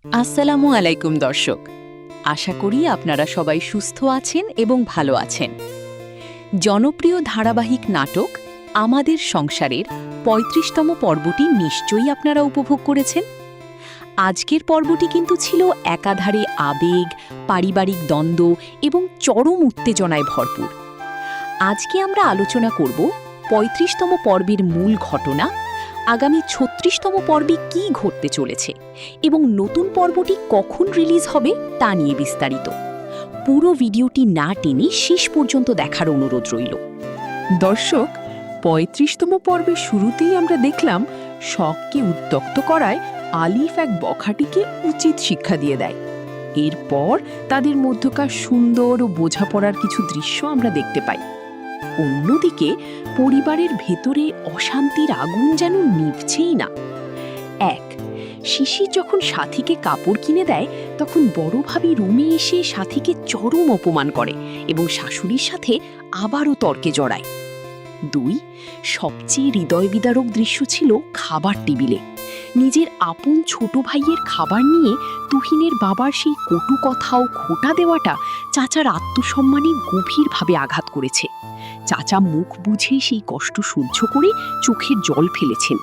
আসসালামু আলাইকুম দর্শক, আশা করি আপনারা সবাই সুস্থ আছেন এবং ভালো আছেন। জনপ্রিয় ধারাবাহিক নাটক আমাদের সংসারের ৩৫তম পর্বটি নিশ্চয়ই আপনারা উপভোগ করেছেন। আজকের পর্বটি কিন্তু ছিল একাধারে আবেগ, পারিবারিক দ্বন্দ্ব এবং চরম উত্তেজনায় ভরপুর। আজকে আমরা আলোচনা করব ৩৫তম পর্বের মূল ঘটনা, আগামী ৩৬তম পর্বে কী ঘটতে চলেছে এবং নতুন পর্বটি কখন রিলিজ হবে তা নিয়ে বিস্তারিত। পুরো ভিডিওটি না টেনে শেষ পর্যন্ত দেখার অনুরোধ রইল। দর্শক, ৩৫তম পর্বের শুরুতেই আমরা দেখলাম শখকে উত্ত্যক্ত করায় আলিফ এক বখাটিকে উচিত শিক্ষা দিয়ে দেয়। এরপর তাদের মধ্যকার সুন্দর ও বোঝাপড়ার কিছু দৃশ্য আমরা দেখতে পাই। অন্যদিকে পরিবারের ভেতরে অশান্তির আগুন যেন নিভছেই না। শিশির যখন সাথীকে কাপড় কিনে দেয়, তখন বড় ভাবি রুমে এসে সাথীকে চরম অপমান করে এবং শাশুড়ির সাথে আবারও তর্কে জড়ায়। সবচেয়ে হৃদয়বিদারক দৃশ্য ছিল খাবার টেবিলে নিজের আপন ছোট ভাইয়ের খাবার নিয়ে তুহিনের বাবার সেই কটু কথা ও খোঁটা দেওয়াটা চাচার আত্মসম্মানে গভীরভাবে আঘাত করেছে। চাচা মুখ বুঝে সেই কষ্ট সহ্য করে চোখের জল ফেলেছেন।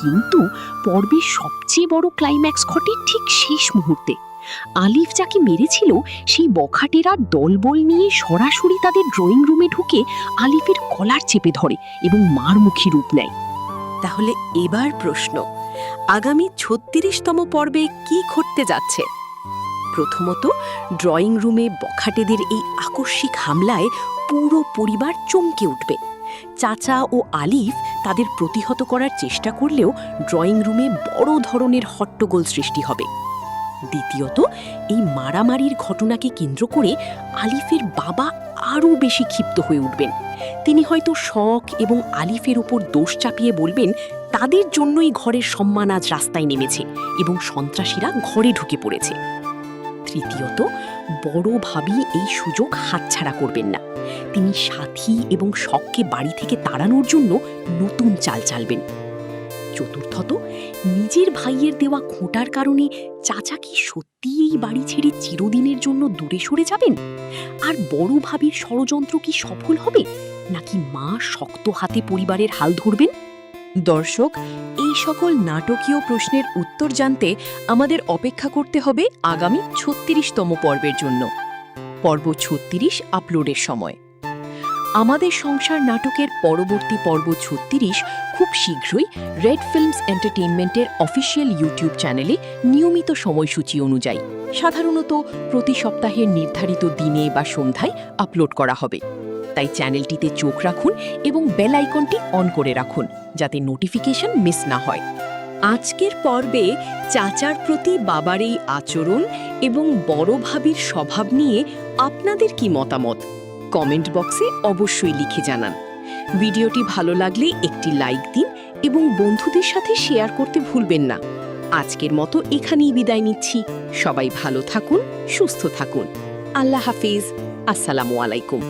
কিন্তু পর্বের সবচেয়ে বড় ক্লাইম্যাক্স ঘটে ঠিক শেষ মুহূর্তে। আলিফ যাকে মেরেছিল সেই বখাটেরা দলবল নিয়ে সরাসরি তাদের ড্রয়িং রুমে ঢুকে আলিফের কলার চেপে ধরে এবং মারমুখী রূপ নেয়। তাহলে এবার প্রশ্ন, আগামী ৩৬তম পর্বে কি ঘটতে যাচ্ছে? প্রথমত, ড্রয়িং রুমে বখাটেদের এই আকস্মিক হামলায় পুরো পরিবার চমকে উঠবে। চাচা ও আলিফ তাদের প্রতিহত করার চেষ্টা করলেও ড্রয়িং রুমে বড় ধরনের হট্টগোল সৃষ্টি হবে। দ্বিতীয়ত, এই মারামারির ঘটনাকে কেন্দ্র করে আলিফের বাবা আরও বেশি ক্ষিপ্ত হয়ে উঠবেন। তিনি হয়তো শখ এবং আলিফের উপর দোষ চাপিয়ে বলবেন তাদের জন্যই ঘরের সম্মান আজ রাস্তায় নেমেছে এবং সন্ত্রাসীরা ঘরে ঢুকে পড়েছে। তৃতীয়ত, বড় ভাবি এই সুযোগ হাতছাড়া করবেন না। তিনি সাথী এবং শখকে বাড়ি থেকে তাড়ানোর জন্য নতুন চাল চালবেন। চতুর্থত, নিজের ভাইয়ের দেওয়া খোঁটার কারণে চাচা কি সত্যিই এই বাড়ি ছেড়ে চিরদিনের জন্য দূরে সরে যাবেন? আর বড় ভাবির ষড়যন্ত্র কি সফল হবে, নাকি মা শক্ত হাতে পরিবারের হাল ধরবেন? দর্শক, এই সকল নাটকীয় প্রশ্নের উত্তর জানতে আমাদের অপেক্ষা করতে হবে আগামী ৩৬তম পর্বের জন্য। পর্ব ৩৬ আপলোডের সময়। আমাদের সংসার নাটকের পরবর্তী পর্ব ৩৬ খুব শীঘ্রই রেড ফিল্মস এন্টারটেইনমেন্টের অফিসিয়াল ইউটিউব চ্যানেলে নিয়মিত সময়সূচি অনুযায়ী সাধারণত প্রতি সপ্তাহের নির্ধারিত দিনে বা সন্ধ্যায় আপলোড করা হবে। তাই চ্যানেলটিতে চোখ রাখুন এবং বেল আইকনটি অন করে রাখুন যাতে নোটিফিকেশন মিস না হয়। আজকের পর্বে চাচার প্রতি বাবার এই আচরণ এবং বড় ভাবির স্বভাব নিয়ে আপনাদের কি মতামত কমেন্ট বক্সে অবশ্যই লিখে জানান। ভিডিওটি ভালো লাগলে একটি লাইক দিন এবং বন্ধুদের সাথে শেয়ার করতে ভুলবেন না। আজকের মতো এখানেই বিদায় নিচ্ছি। সবাই ভালো থাকুন, সুস্থ থাকুন। আল্লাহ হাফিজ। আসসালামু আলাইকুম।